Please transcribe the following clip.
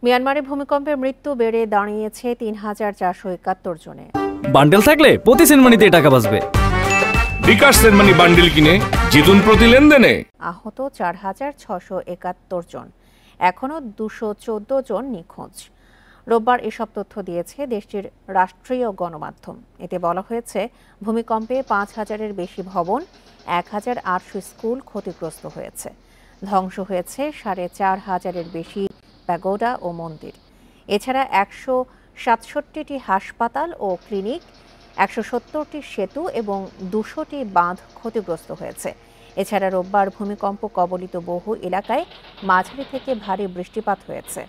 মিয়ানমারে ভূমিকম্পে মৃত্যু বেড়ে দাঁড়িয়েছে ৩,৪৭১ জনে। বান্ডেল থাকলে প্রতি সেনমানিতে টাকা বাঁচবে। বিকাশ সেনমানি বান্ডেল কিনে জিতুন প্রতি লেনদেনে। আহত ৪,৬৭১ জন, এখনো ২১৪ জন নিখোঁজ। রোববার এসব তথ্য দিয়েছে দেশটির রাষ্ট্রীয় গণমাধ্যম। এতে বলা হয়েছে, ভূমিকম্পে ৫,০০০-এর বেশি ভবন, ১,৮০০ স্কুল ক্ষতিগ্রস্ত হয়েছে। ধ্বংস হয়েছে ৪,৫০০-এর বেশি প্যাগোডা ও মন্দির। এছাড়া ১৬৭টি হাসপাতাল ও ক্লিনিক, ১৭০টি সেতু এবং ২০০টি বাঁধ ক্ষতিগ্রস্ত হয়েছে। এছাড়া রোববার ভূমিকম্প কবলিত বহু এলাকায় মাঝারি থেকে ভারী বৃষ্টিপাত হয়েছে।